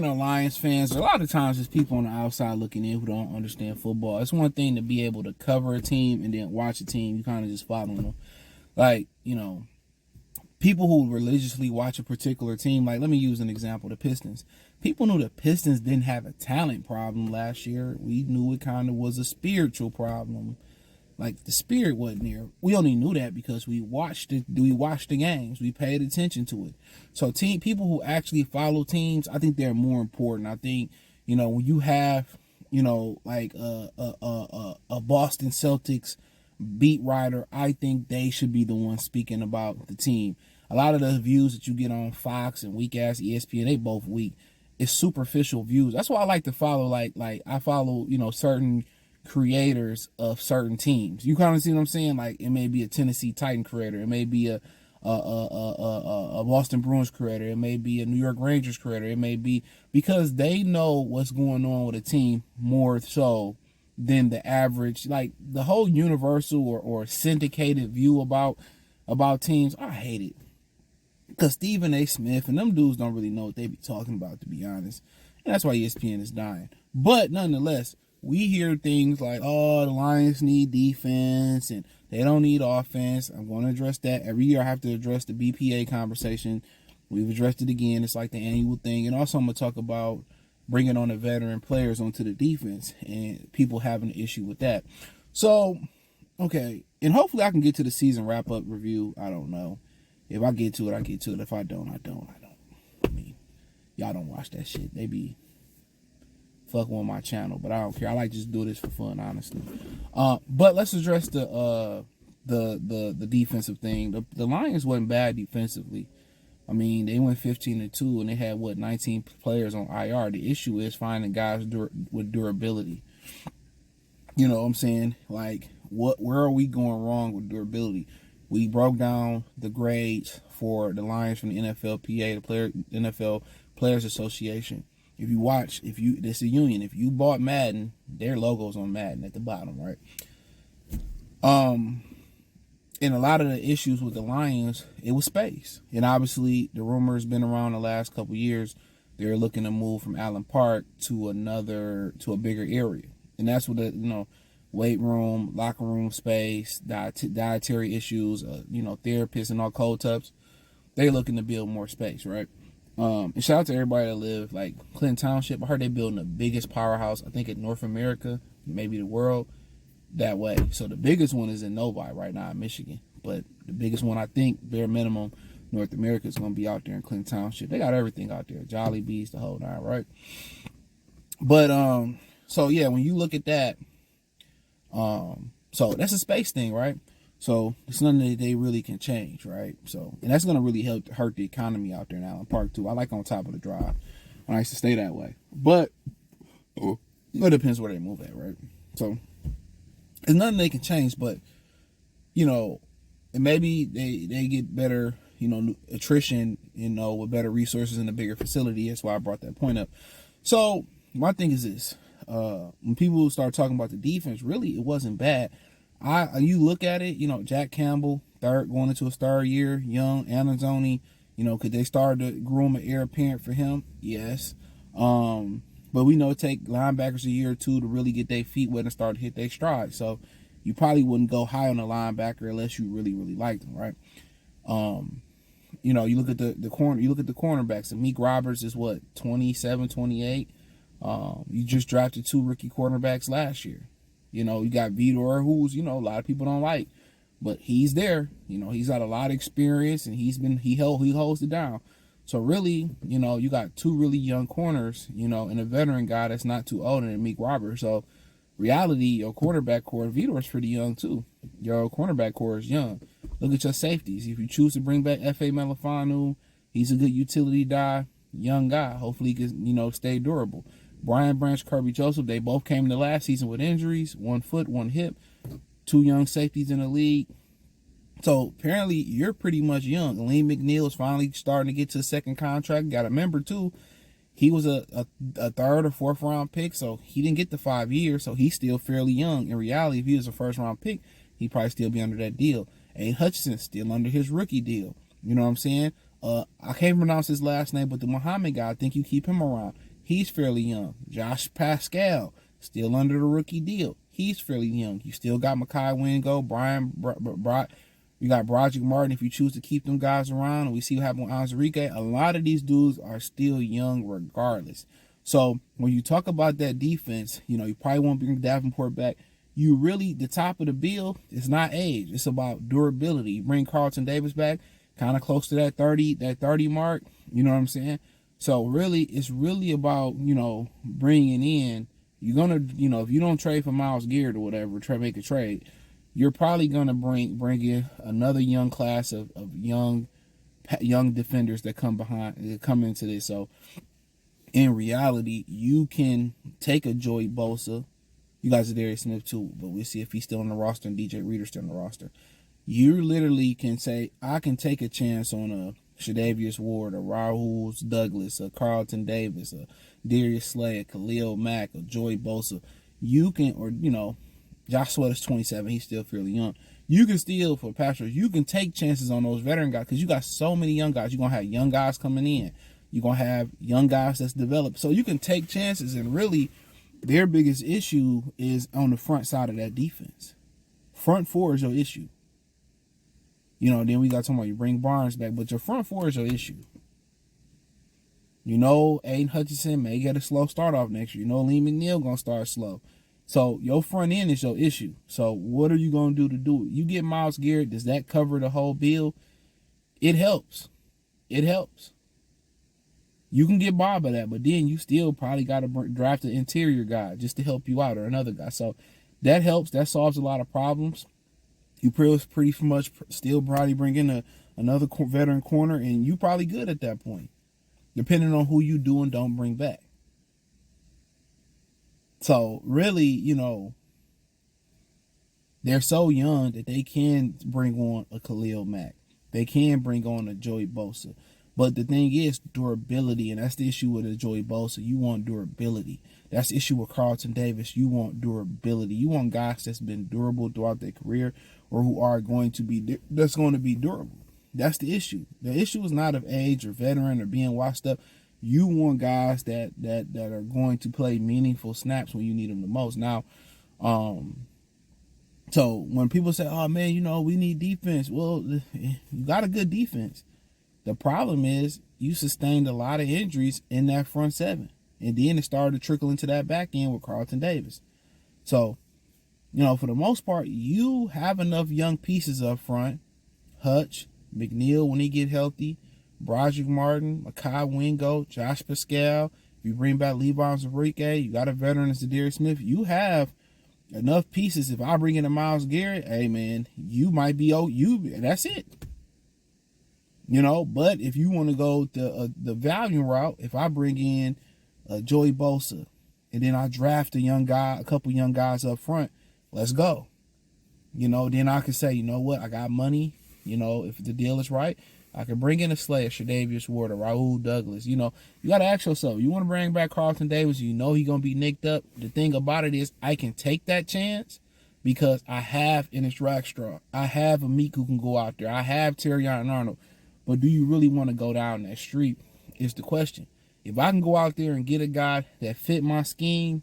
Lions fans, a lot of times it's people on the outside looking in who don't understand football. It's one thing to be able to cover a team and then watch a team. You kind of just follow them. Like, people who religiously watch a particular team, like, let me use an example, the Pistons. People knew the Pistons didn't have a talent problem last year. We knew it kind of was a spiritual problem. Like, the spirit wasn't there. We only knew that because we watched it. We watched the games. We paid attention to it. So people who actually follow teams, I think they're more important. I think, when you have, like a Boston Celtics beat writer, I think they should be the one speaking about the team. A lot of the views that you get on Fox and weak ass ESPN, they both weak. It's superficial views. That's why I like to follow like I follow, certain creators of certain teams. You kind of see what I'm saying? Like, it may be a Tennessee Titan creator, it may be a Boston Bruins creator, it may be a New York Rangers creator, it may be, because they know what's going on with a team more so than the average, like the whole universal or syndicated view about teams. I hate it because Stephen A. Smith and them dudes don't really know what they be talking about, to be honest, and that's why ESPN is dying. But nonetheless, we hear things like, oh, the Lions need defense and they don't need offense. I'm going to address that. Every year I have to address the BPA conversation. We've addressed it again. It's like the annual thing. And also I'm going to talk about bringing on the veteran players onto the defense and people having an issue with that. So, okay. And hopefully I can get to the season wrap-up review. I don't know. If I get to it, I get to it. If I don't, I don't. I mean, y'all don't watch that shit. They be fucking on my channel, but I don't care. I like just do this for fun, honestly. But let's address the defensive thing. The Lions wasn't bad defensively. I mean, they went 15-2 and they had 19 players on IR. The issue is finding guys with durability. You know what I'm saying? Like, where are we going wrong with durability? We broke down the grades for the Lions from the NFLPA, the NFL Players Association. If you watch, this is a union. If you bought Madden, their logo's on Madden at the bottom, right? And a lot of the issues with the Lions, it was space. And obviously, the rumor's been around the last couple years. They're looking to move from Allen Park to a bigger area. And that's what the, weight room, locker room space, dietary issues, therapists and all cold tubs. They're looking to build more space, right? And shout out to everybody that live like Clinton Township. I heard they building the biggest powerhouse, I think, in North America, maybe the world, that way. So the biggest one is in Novi right now in Michigan. But the biggest one, I think, bare minimum, North America, is going to be out there in Clinton Township. They got everything out there. Jolly Bees, the whole nine, right? But, so yeah, when you look at that, so that's a space thing, right? So it's nothing that they really can change, right? So, and that's going to really hurt the economy out there in Allen Park too. I like on top of the drive. I used to stay that way, but it depends where they move at, right? So it's nothing they can change, but and maybe they get better, attrition, with better resources in a bigger facility. That's why I brought that point up. So my thing is this: when people start talking about the defense, really it wasn't bad. You look at it, Jack Campbell, going into a third year, young, Anzalone, could they start to groom an heir apparent for him? Yes. But we know it take linebackers a year or two to really get their feet wet and start to hit their stride. So you probably wouldn't go high on a linebacker unless you really, really liked them, right? You look at the corner, you look at the cornerbacks, and Meek Roberts is what, 27, 28. You just drafted 2 rookie quarterbacks last year. You got Vitor, who's, a lot of people don't like, but he's there. He's got a lot of experience and he holds it down. So really, you got 2 really young corners, and a veteran guy that's not too old than Meek Roberts. So reality, your quarterback core, Vitor's pretty young too. Your cornerback core is young. Look at your safeties. If you choose to bring back F.A. Malafanu, he's a good utility guy, young guy. Hopefully he can, stay durable. Brian Branch, Kirby Joseph, they both came in the last season with injuries, 1 foot, 1 hip, 2 young safeties in the league. So apparently you're pretty much young. Lee McNeil is finally starting to get to a second contract. Got to remember too, he was a 3rd or 4th round pick, so he didn't get the 5 years, so he's still fairly young. In reality, if he was a 1st round pick, he'd probably still be under that deal. Aiden Hutchinson's still under his rookie deal. You know what I'm saying? I can't pronounce his last name, but the Muhammad guy, I think you keep him around. He's fairly young. Josh Pascal, still under the rookie deal. He's fairly young. You still got Mekhi Wingo, you got Broderick Martin if you choose to keep them guys around. And we see what happened with Anzarike. A lot of these dudes are still young regardless. So when you talk about that defense, you probably won't bring Davenport back. You really, the top of the bill is not age. It's about durability. You bring Carlton Davis back, kind of close to that 30 mark. You know what I'm saying? So really, it's really about, bringing in, you're going to, if you don't trade for Myles Garrett or whatever, make a trade, you're probably going to bring in another young class of young defenders that come into this. So in reality, you can take a Joey Bosa. You guys are Darius Smith too, but we'll see if he's still on the roster and DJ Reader's still on the roster. You literally can say, I can take a chance on a Shadavius Ward, a Raul Douglas, a Carlton Davis, a Darius Slay, a Khalil Mack, a Joey Bosa. You can, or, Josh Sweat is 27. He's still fairly young. You can still, for Patrick, you can take chances on those veteran guys because you got so many young guys. You're going to have young guys coming in. You're going to have young guys that's developed. So you can take chances, and really, their biggest issue is on the front side of that defense. Front four is your issue. Then we got talking about you bring Barnes back, but your front four is your issue. Aiden Hutchinson may get a slow start off next year. Lee McNeil going to start slow. So your front end is your issue. So what are you going to do it? You get Myles Garrett, does that cover the whole bill? It helps. It helps. You can get by by that, but then you still probably got to draft an interior guy just to help you out or another guy. So that helps. That solves a lot of problems. You pretty much still probably bring in another veteran corner, and you probably good at that point, depending on who you do and don't bring back. So really, they're so young that they can bring on a Khalil Mack. They can bring on a Joey Bosa. But the thing is durability, and that's the issue with a Joey Bosa. You want durability. That's the issue with Carlton Davis. You want durability. You want guys that's been durable throughout their career, or who are going to be durable. That's the issue. The issue is not of age or veteran or being washed up. You want guys that are going to play meaningful snaps when you need them the most. Now, so when people say, "Oh man, we need defense," well, you got a good defense. The problem is you sustained a lot of injuries in that front seven, and then it started to trickle into that back end with Carlton Davis. So, for the most part, you have enough young pieces up front. Hutch, McNeil when he get healthy, Broderick Martin, Mekhi Wingo, Josh Pascal. If you bring back Levi Anzarike, you got a veteran as Darius Smith. You have enough pieces. If I bring in a Myles Garrett, hey man, you might be that's it. But if you want to go the value route, if I bring in Joey Bosa, and then I draft a couple young guys up front, let's go. Then I can say, what, I got money. If the deal is right, I can bring in a Slay, Shadavius Ward, or Raul Douglas. You got to ask yourself, you want to bring back Carlton Davis, he's going to be nicked up. The thing about it is I can take that chance because I have Ennis Rackstraw. I have a Meek who can go out there. I have Terrion Arnold. But do you really want to go down that street is the question. If I can go out there and get a guy that fit my scheme,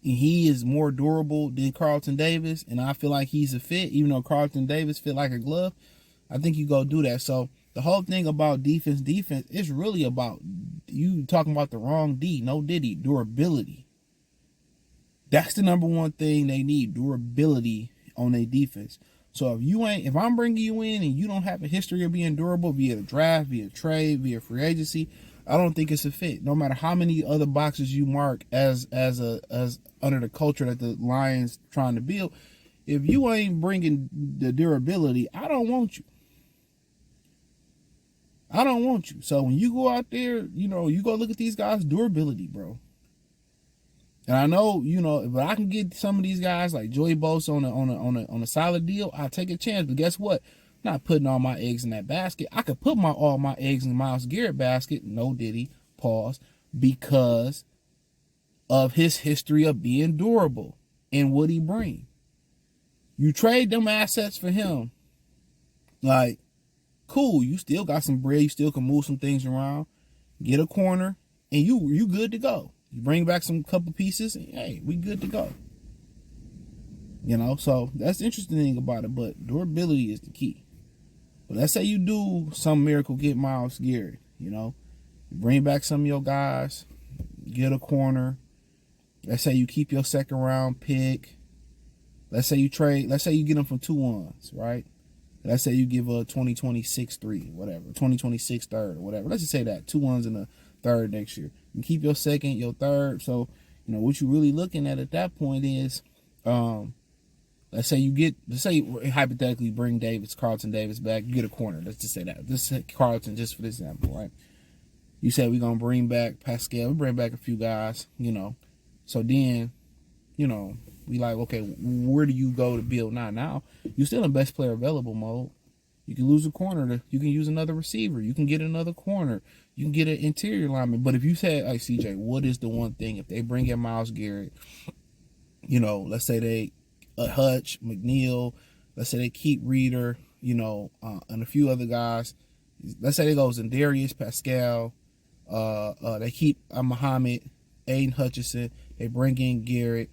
and he is more durable than Carlton Davis, and I feel like he's a fit, even though Carlton Davis fit like a glove, I think you go do that. So the whole thing about defense is really about you talking about the wrong D, no Diddy, durability. That's the number one thing they need, durability on their defense. So if I'm bringing you in and you don't have a history of being durable via the draft, via trade, via free agency, I don't think it's a fit. No matter how many other boxes you mark as under the culture that the Lions trying to build, if you ain't bringing the durability, I don't want you. I don't want you. So when you go out there, you go look at these guys' durability, bro. And I know, if I can get some of these guys like Joey Bosa on a solid deal, I'll take a chance. But guess what? I'm not putting all my eggs in that basket. I could put all my eggs in Myles Garrett basket. No Diddy, pause, because of his history of being durable and what he bring. You trade them assets for him, like, cool. You still got some bread. You still can move some things around. Get a corner. and you good to go. You bring back some couple pieces, and hey, we good to go. You know, so that's the interesting thing about it. But durability is the key. But let's say you do some miracle, get Myles Garrett. You know, bring back some of your guys, get a corner. Let's say you keep your second round pick. Let's say you trade. Let's say you get them from 2-1s, right? Let's say you give a 2026 3, whatever, 2026 third or whatever. Let's just say that 2-1s and a third next year. You keep your second, your third. So, you know, what you're really looking at that point is, let's say hypothetically bring Carlton Davis back, you get a corner. Let's just say that. This is Carlton just for this example, right? You say we're going to bring back Pascal. We bring back a few guys, you know. So then, you know, we like, okay, where do you go to build now? Now, you're still in best player available mode. You can lose a corner. You can use another receiver. You can get another corner. You can get an interior lineman. But if you say, hey, CJ, what is the one thing? If they bring in Myles Garrett, you know, let's say they Hutch, McNeil, let's say they keep Reader, you know, and a few other guys. Let's say they go Zendarius, Pascal, they keep Muhammad, Aiden Hutchinson, they bring in Garrett.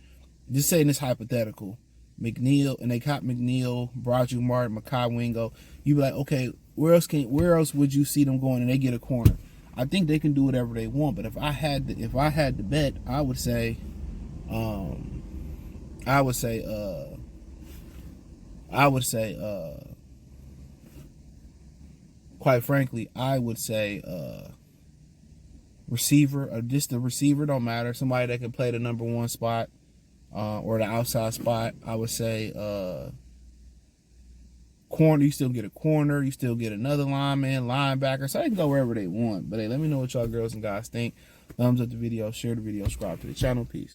Just saying this hypothetical. McNeil, and they caught McNeil, Broderick Martin, Makai Wingo. You be like, okay, where else would you see them going? And they get a corner. I think they can do whatever they want. But if I had to bet, I would say, quite frankly, I would say receiver, or just the receiver, don't matter. Somebody that can play the number 1 spot. Or the outside spot. I would say corner. You still get a corner. You still get another lineman, linebacker. So they can go wherever they want. But hey, let me know what y'all girls and guys think. Thumbs up the video, share the video, subscribe to the channel. Peace.